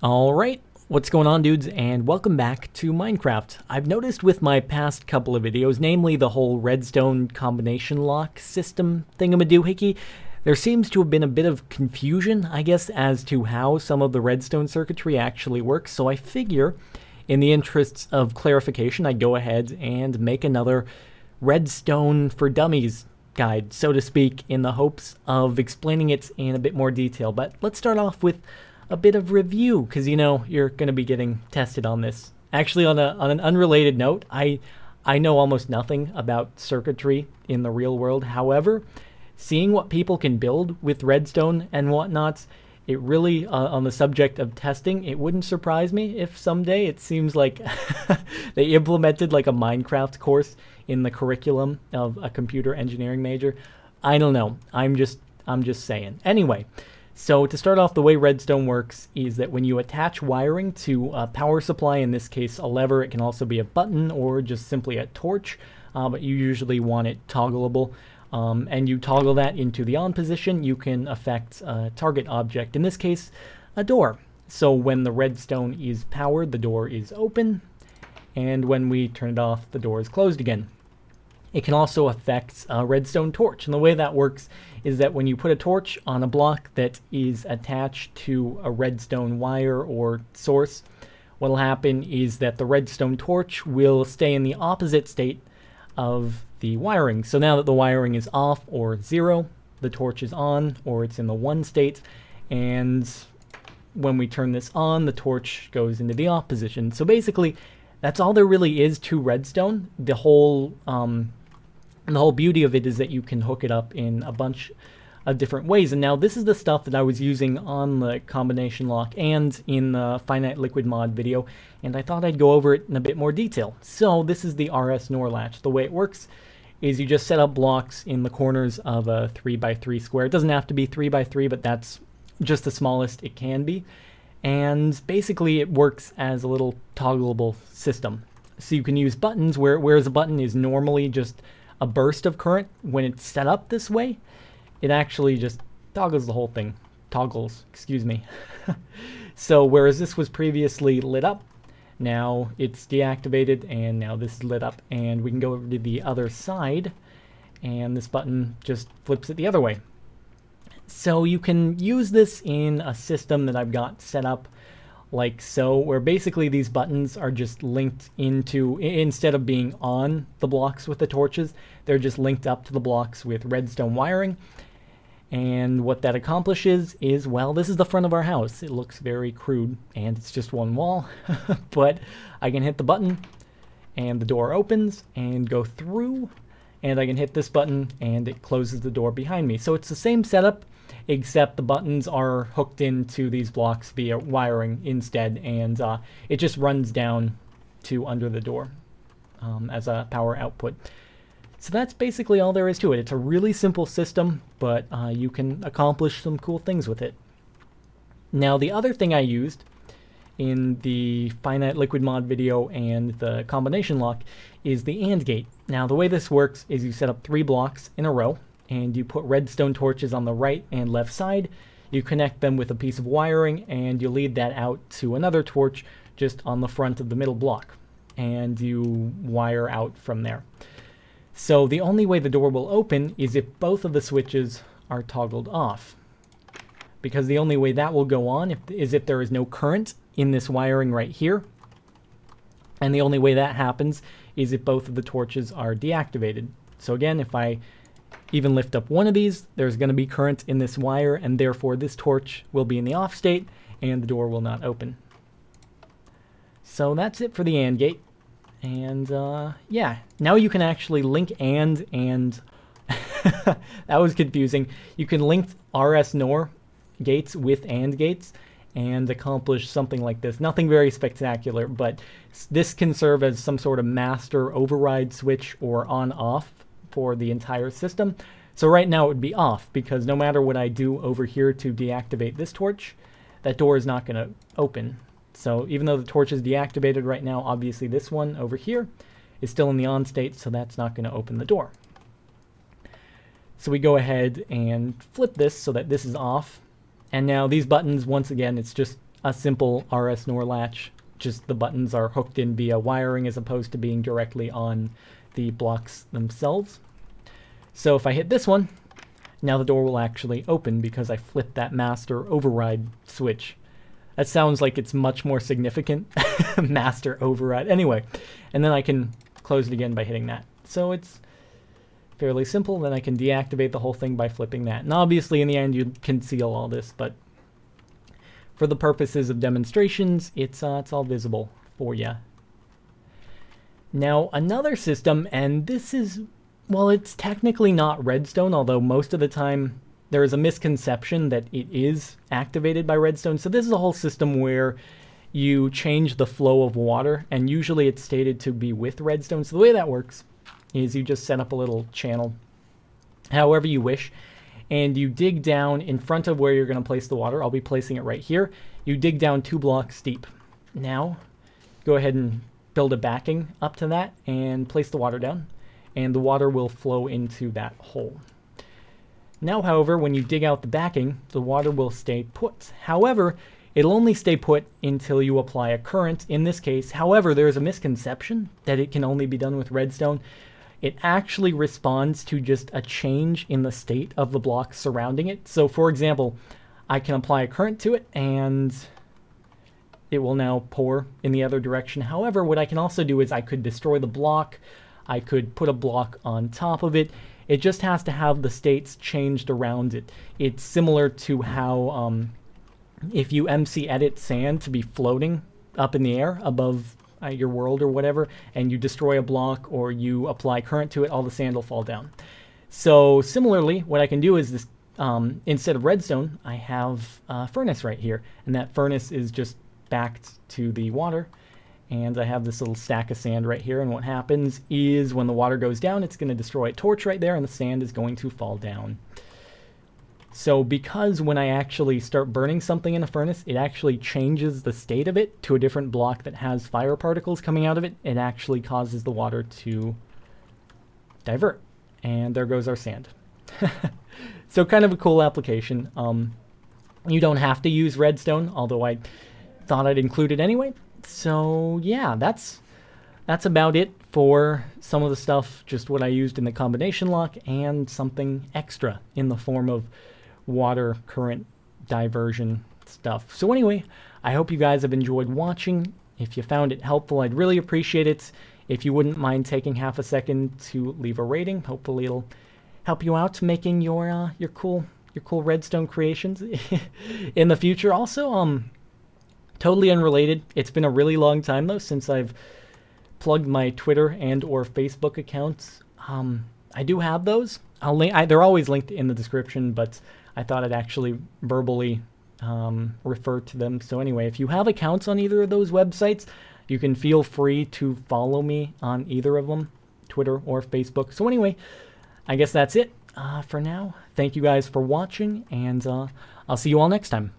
Alright, what's going on, dudes, and welcome back to Minecraft. I've noticed with my past couple of videos, namely the whole redstone combination lock system thingamadoohickey, there seems to have been a bit of confusion, I guess, as to how some of the redstone circuitry actually works, so I figure, in the interests of clarification, I'd go ahead and make another Redstone for Dummies guide, so to speak, in the hopes of explaining it in a bit more detail. But let's start off with a bit of review, because you know you're going to be getting tested on this. Actually, on an unrelated note, I know almost nothing about circuitry in the real world. However, seeing what people can build with redstone and whatnot, it really, on the subject of testing, it wouldn't surprise me if someday it seems like they implemented like a Minecraft course in the curriculum of a computer engineering major. I don't know. I'm just saying. Anyway, so to start off, the way redstone works is that when you attach wiring to a power supply, in this case a lever, it can also be a button or just simply a torch, but you usually want it toggleable. And you toggle that into the on position, you can affect a target object, in this case, a door. So when the redstone is powered, the door is open, and when we turn it off, the door is closed again. It can also affect a redstone torch, and the way that works is that when you put a torch on a block that is attached to a redstone wire or source, what will happen is that the redstone torch will stay in the opposite state of the wiring. So now that the wiring is off or 0, the torch is on, or it's in the 1 state, and when we turn this on, the torch goes into the off position. So basically, that's all there really is to redstone. The whole beauty of it is that you can hook it up in a bunch of different ways. And now this is the stuff that I was using on the combination lock and in the finite liquid mod video, and I thought I'd go over it in a bit more detail. So this is the RS NOR latch. The way it works is you just set up blocks in the corners of a 3x3 square. It doesn't have to be 3x3, but that's just the smallest it can be. And basically it works as a little toggleable system. So you can use buttons, whereas a button is normally just a burst of current. When it's set up this way, it actually just toggles the whole thing. Toggles, excuse me. So whereas this was previously lit up, now it's deactivated, and now this is lit up, and we can go over to the other side, and this button just flips it the other way. So you can use this in a system that I've got set up like so, where basically these buttons are just linked into, instead of being on the blocks with the torches, they're just linked up to the blocks with redstone wiring. And what that accomplishes is, well, this is the front of our house. It looks very crude, and it's just one wall, but I can hit the button, and the door opens, and go through, and I can hit this button, and it closes the door behind me. So it's the same setup, except the buttons are hooked into these blocks via wiring instead, and it just runs down to under the door as a power output. So that's basically all there is to it. It's a really simple system, but you can accomplish some cool things with it. Now, the other thing I used in the finite liquid mod video and the combination lock is the AND gate. Now, the way this works is you set up 3 blocks in a row, and you put redstone torches on the right and left side. You connect them with a piece of wiring, and you lead that out to another torch just on the front of the middle block, and you wire out from there. So the only way the door will open is if both of the switches are toggled off, because the only way that will go on is if there is no current in this wiring right here, and the only way that happens is if both of the torches are deactivated. So again, if I even lift up one of these, there's going to be current in this wire, and therefore this torch will be in the off state and the door will not open. So that's it for the AND gate. And yeah, now you can actually link and that was confusing. You can link RS NOR gates with AND gates and accomplish something like this. Nothing very spectacular, but this can serve as some sort of master override switch or on-off for the entire system. So right now it would be off, because no matter what I do over here to deactivate this torch, that door is not going to open. So even though the torch is deactivated right now, obviously this one over here is still in the on state, so that's not going to open the door. So we go ahead and flip this so that this is off. And now these buttons, once again, it's just a simple RS NOR latch. Just the buttons are hooked in via wiring as opposed to being directly on the blocks themselves. So if I hit this one, now the door will actually open because I flipped that master override switch. That sounds like it's much more significant. Master override. Anyway, and then I can close it again by hitting that. So it's fairly simple. Then I can deactivate the whole thing by flipping that. And obviously in the end you can conceal all this, but for the purposes of demonstrations, it's all visible for you. Now another system, and this is, well, it's technically not redstone, although most of the time there is a misconception that it is activated by redstone. So this is a whole system where you change the flow of water, and usually it's stated to be with redstone. So the way that works is you just set up a little channel however you wish, and you dig down in front of where you're going to place the water. I'll be placing it right here. You dig down 2 blocks deep. Now go ahead and build a backing up to that and place the water down, and the water will flow into that hole. Now, however, when you dig out the backing, the water will stay put. However, it'll only stay put until you apply a current in this case. However, there is a misconception that it can only be done with redstone. It actually responds to just a change in the state of the block surrounding it. So, for example, I can apply a current to it and it will now pour in the other direction. However, what I can also do is I could destroy the block. I could put a block on top of it. It just has to have the states changed around it. It's similar to how if you MC edit sand to be floating up in the air above your world or whatever, and you destroy a block or you apply current to it, all the sand will fall down. So similarly, what I can do is this, instead of redstone, I have a furnace right here, and that furnace is just backed to the water. And I have this little stack of sand right here, and what happens is when the water goes down, it's going to destroy a torch right there, and the sand is going to fall down. So because when I actually start burning something in a furnace, it actually changes the state of it to a different block that has fire particles coming out of it, it actually causes the water to divert. And there goes our sand. So kind of a cool application. You don't have to use redstone, although I thought I'd include it anyway. So yeah, that's about it for some of the stuff, just what I used in the combination lock and something extra in the form of water current diversion stuff. So anyway, I hope you guys have enjoyed watching. If you found it helpful, I'd really appreciate it if you wouldn't mind taking half a second to leave a rating. Hopefully it'll help you out making your cool redstone creations in the future. Also, totally unrelated, it's been a really long time though since I've plugged my Twitter and or Facebook accounts. I do have those. They're always linked in the description, but I thought I'd actually verbally refer to them. So anyway, if you have accounts on either of those websites, you can feel free to follow me on either of them, Twitter or Facebook. So anyway, I guess that's it for now. Thank you guys for watching, and I'll see you all next time.